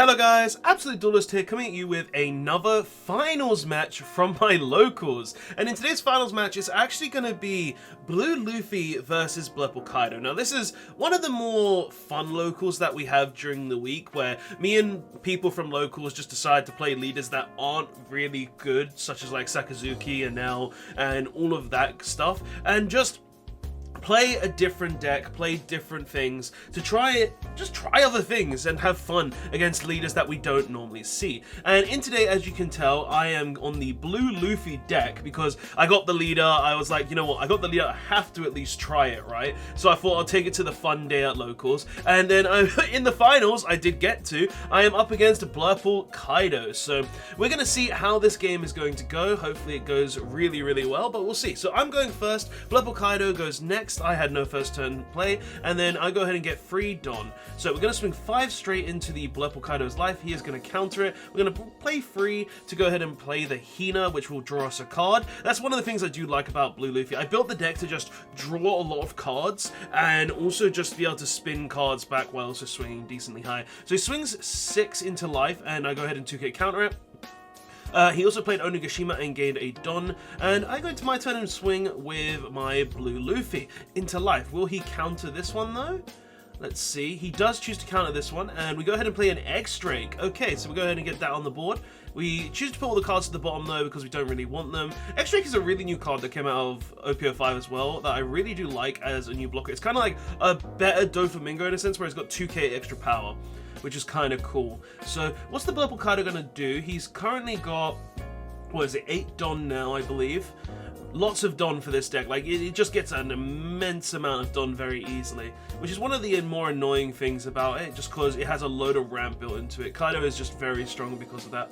Hello guys, Absolute Duelist here, coming at you with another finals match from my locals. And in today's finals match, it's actually going to be Blue Luffy versus Kaido. Now this is one of the more fun locals that we have during the week, where me and people from locals just decide to play leaders that aren't really good, such as like Sakazuki and Nell and all of that stuff, and just play a different deck, play different things, to just try other things and have fun against leaders that we don't normally see. And in today, as you can tell, I am on the Blue Luffy deck because I got the leader. I was like, you know what, I got the leader, I have to at least try it, right? So I thought I'll take it to the fun day at locals. And then in the finals, I am up against Kaido. So we're going to see how this game is going to go. Hopefully it goes really, really well, but we'll see. So I'm going first, Kaido goes next. I had no first turn play, and then I go ahead and get free Don. So we're going to swing 5 straight into the Kaido's life. He is going to counter it. We're going to play free to go ahead and play the Hina, which will draw us a card. That's one of the things I do like about Blue Luffy. I built the deck to just draw a lot of cards, and also just be able to spin cards back while also swinging decently high. So he swings 6 into life, and I go ahead and 2k counter it. He also played Onigashima and gained a Don, and I go into my turn and swing with my Blue Luffy into life. Will he counter this one though? Let's see. He does choose to counter this one, and we go ahead and play an X-Drake. Okay, so we go ahead and get that on the board. We choose to put all the cards to the bottom though because we don't really want them. X-Drake is a really new card that came out of OP05 as well that I really do like as a new blocker. It's kind of like a better Doflamingo in a sense, where it's got 2k extra power, which is kind of cool. So what's the Kaido going to do? He's currently got, what is it, 8 Don now, I believe. Lots of Don for this deck. Like, it just gets an immense amount of Don very easily, which is one of the more annoying things about it, just because it has a load of ramp built into it. Kaido is just very strong because of that.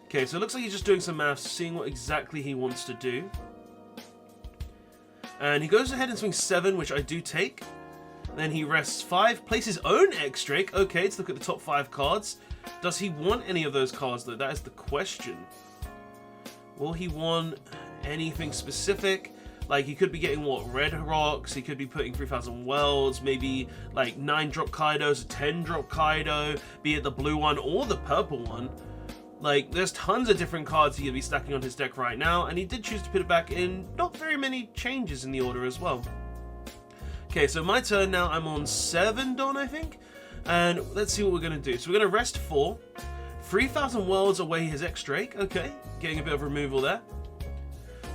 Okay, so it looks like he's just doing some maths, seeing what exactly he wants to do. And he goes ahead and swings 7, which I do take. Then he rests 5, plays his own X-Drake. Okay, let's look at the top 5 cards. Does he want any of those cards though? That is the question. Will he want anything specific? Like, he could be getting, what, Red Rocks, he could be putting 3000 Wells, maybe like 9-drop Kaidos, a 10-drop Kaido, be it the blue one or the purple one. Like, there's tons of different cards he could be stacking on his deck right now, and he did choose to put it back in. Not very many changes in the order as well. Okay, so my turn now. I'm on 7 Don, I think. And let's see what we're going to do. So we're going to rest 4. 3000 Worlds away his X-Drake. Okay, getting a bit of removal there.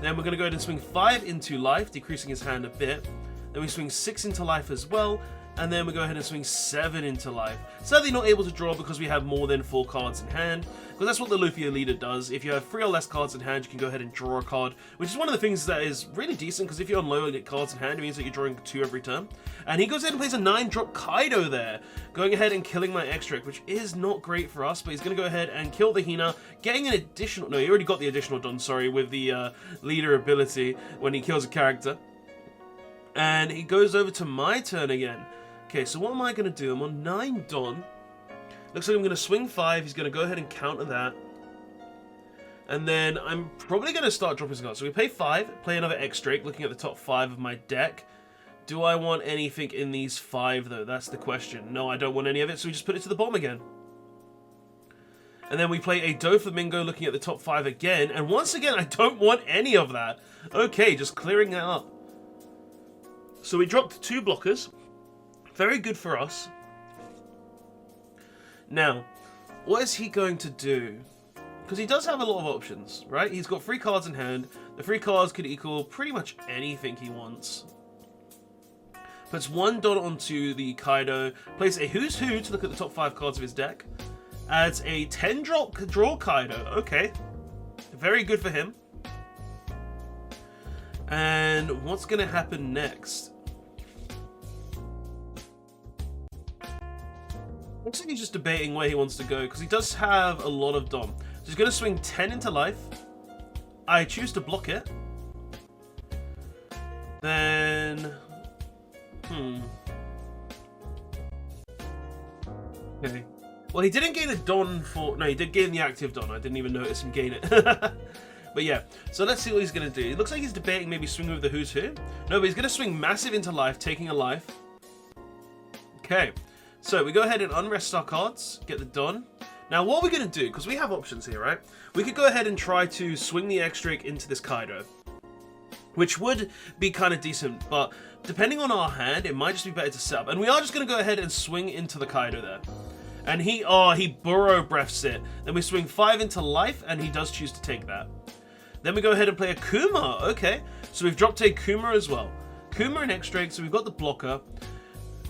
Then we're going to go ahead and swing 5 into life, decreasing his hand a bit. Then we swing 6 into life as well. And then we go ahead and swing 7 into life. Sadly not able to draw because we have more than 4 cards in hand, because that's what the Luffy leader does. If you have 3 or less cards in hand, you can go ahead and draw a card, which is one of the things that is really decent, because if you're on low cards in hand, it means that you're drawing 2 every turn. And he goes ahead and plays a 9-drop Kaido there, going ahead and killing my X-Drake, which is not great for us, but he's going to go ahead and kill the Hina, getting an additional, no, he already got the additional Don, sorry, with the leader ability when he kills a character. And he goes over to my turn again. Okay, so what am I going to do? I'm on 9 Don. Looks like I'm going to swing 5. He's going to go ahead and counter that. And then I'm probably going to start dropping some cards. So we pay 5, play another X-Drake, looking at the top 5 of my deck. Do I want anything in these 5, though? That's the question. No, I don't want any of it, so we just put it to the bottom again. And then we play a Doflamingo, looking at the top 5 again. And once again, I don't want any of that. Okay, just clearing that up. So we dropped 2 blockers. Very good for us. Now, what is he going to do? Because he does have a lot of options, right? He's got 3 cards in hand. The 3 cards could equal pretty much anything he wants. Puts 1 Don onto the Kaido. Plays a Who's Who to look at the top 5 cards of his deck. Adds a 10-drop draw Kaido. Okay. Very good for him. And what's going to happen next? Looks like he's just debating where he wants to go, because he does have a lot of Dom. So he's going to swing 10 into life. I choose to block it. Then... Okay. Well, he didn't gain a Don for... No, he did gain the active Don. I didn't even notice him gain it. But yeah, so let's see what he's going to do. It looks like he's debating maybe swinging with the Who's Who. No, but he's going to swing massive into life, taking a life. Okay. So we go ahead and unrest our cards, get the Don. Now, what are we going to do? Because we have options here, right? We could go ahead and try to swing the X-Drake into this Kaido, which would be kind of decent, but depending on our hand, it might just be better to set up. And we are just going to go ahead and swing into the Kaido there. And he Burrow Breaths it. Then we swing 5 into life, and he does choose to take that. Then we go ahead and play a Kuma. Okay, so we've dropped a Kuma as well. Kuma and X-Drake, so we've got the blocker.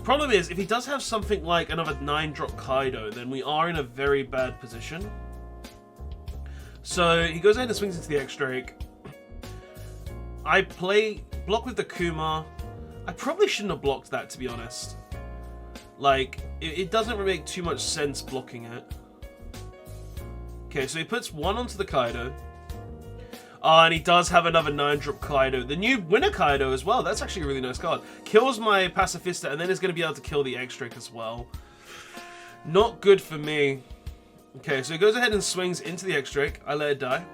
Problem is, if he does have something like another 9-drop Kaido, then we are in a very bad position. So he goes ahead and swings into the X-Drake. I block with the Kuma. I probably shouldn't have blocked that, to be honest. Like, it doesn't make too much sense blocking it. Okay, so he puts 1 onto the Kaido. And he does have another 9-drop Kaido. The new winner Kaido as well. That's actually a really nice card. Kills my Pacifista, and then is going to be able to kill the X-Drake as well. Not good for me. Okay, so he goes ahead and swings into the X-Drake. I let it die.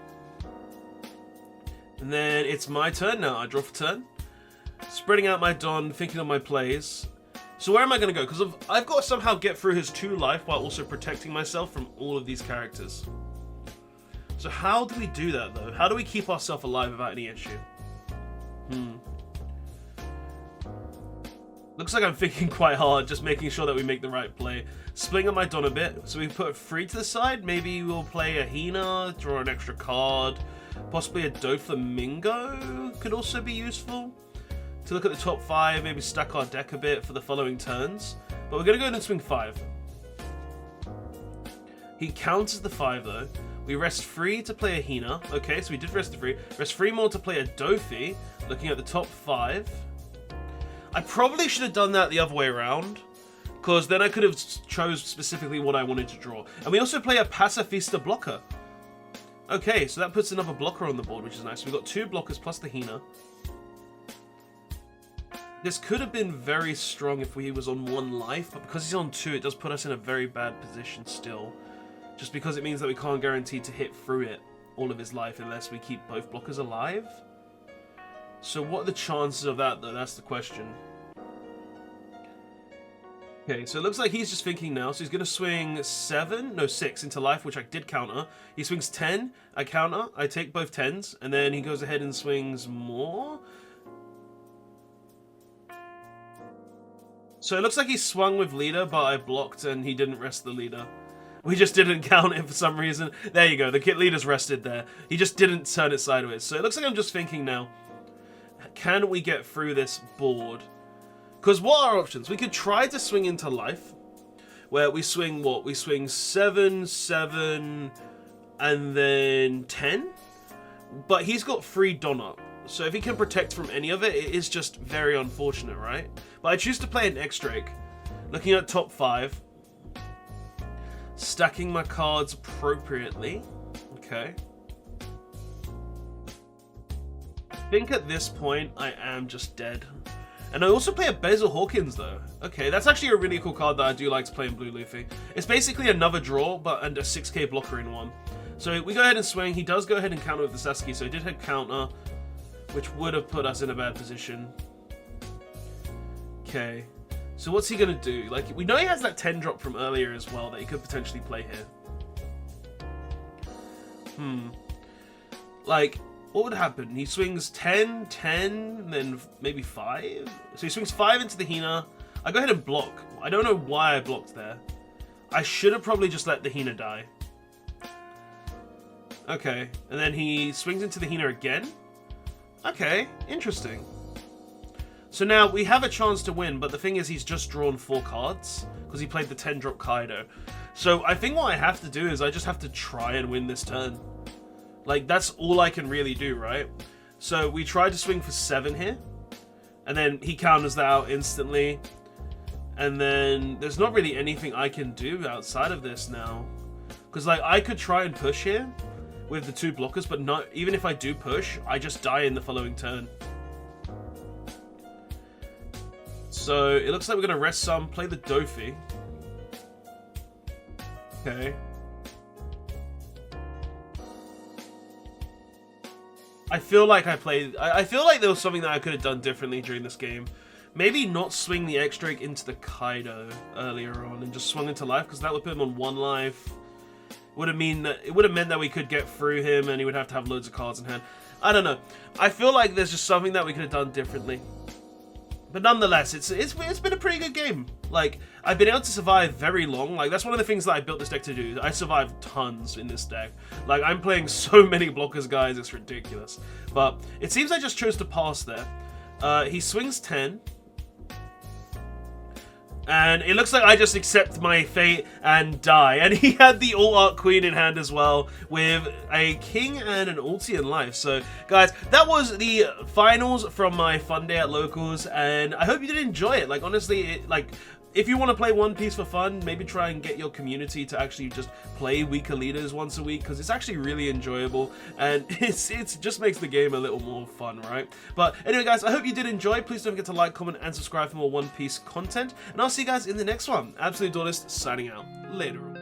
And then it's my turn now. I draw for turn. Spreading out my Don, thinking of my plays. So where am I going to go? Because I've got to somehow get through his 2 life while also protecting myself from all of these characters. So how do we do that, though? How do we keep ourselves alive without any issue? Looks like I'm thinking quite hard, just making sure that we make the right play. Splitting up my Don a bit. So we put 3 to the side. Maybe we'll play a Hina, draw an extra card. Possibly a Doflamingo could also be useful. To look at the top 5, maybe stack our deck a bit for the following turns. But we're going to go ahead and swing 5. He counters the 5, though. We rest 3 to play a Hina. Okay, so we did rest 3. Rest 3 more to play a Dofi, looking at the top 5. I probably should have done that the other way around, because then I could have chose specifically what I wanted to draw. And we also play a Pacifista blocker. Okay, so that puts another blocker on the board, which is nice. We've got 2 blockers plus the Hina. This could have been very strong if he was on 1 life, but because he's on 2, it does put us in a very bad position still. Just because it means that we can't guarantee to hit through it all of his life unless we keep both blockers alive. So what are the chances of that, though? That's the question. Okay, so it looks like he's just thinking now. So he's going to swing 6 into life, which I did counter. He swings 10, I counter, I take both 10s, and then he goes ahead and swings more. So it looks like he swung with leader, but I blocked and he didn't rest the leader. We just didn't count it for some reason. There you go, the kit leader's rested there. He just didn't turn it sideways. So it looks like I'm just thinking now, can we get through this board? Because what are our options? We could try to swing into life, where we swing what? We swing 7, 7, and then 10? But he's got 3 Don up. So if he can protect from any of it, it is just very unfortunate, right? But I choose to play an X-Drake. Looking at top 5. Stacking my cards appropriately. Okay. I think at this point, I am just dead. And I also play a Basil Hawkins, though. Okay, that's actually a really cool card that I do like to play in Blue Luffy. It's basically another draw, but and a 6k blocker in one. So we go ahead and swing. He does go ahead and counter with the Sasuke, so he did hit counter, which would have put us in a bad position. Okay. So what's he going to do? Like, we know he has that 10 drop from earlier as well that he could potentially play here. Like, what would happen? He swings 10, 10, then maybe 5? So he swings 5 into the Hina. I go ahead and block. I don't know why I blocked there. I should have probably just let the Hina die. Okay. And then he swings into the Hina again. Okay. Interesting. So now we have a chance to win, but the thing is he's just drawn 4 cards because he played the 10 drop Kaido. So I think what I have to do is I just have to try and win this turn. Like, that's all I can really do, right? So we try to swing for 7 here, and then he counters that out instantly. And then there's not really anything I can do outside of this now. Because, like, I could try and push here with the 2 blockers, but not even if I do push, I just die in the following turn. So it looks like we're going to rest some, play the Dofi. Okay. I feel like I feel like there was something that I could have done differently during this game. Maybe not swing the X-Drake into the Kaido earlier on and just swung into life, because that would put him on 1 life. would have meant that we could get through him and he would have to have loads of cards in hand. I don't know. I feel like there's just something that we could have done differently. But nonetheless, it's been a pretty good game. Like, I've been able to survive very long. Like, that's one of the things that I built this deck to do. I survived tons in this deck. Like, I'm playing so many blockers, guys. It's ridiculous. But it seems I just chose to pass there. He swings 10. And it looks like I just accept my fate and die. And he had the Alt-Art Queen in hand as well, with a king and an ulti in life. So, guys, that was the finals from my fun day at Locals, and I hope you did enjoy it. Like, honestly, if you want to play One Piece for fun, maybe try and get your community to actually just play weaker leaders once a week, because it's actually really enjoyable, and it just makes the game a little more fun, right? But anyway, guys, I hope you did enjoy. Please don't forget to like, comment, and subscribe for more One Piece content, and I'll see you guys in the next one. Absolute Duelist signing out. Later.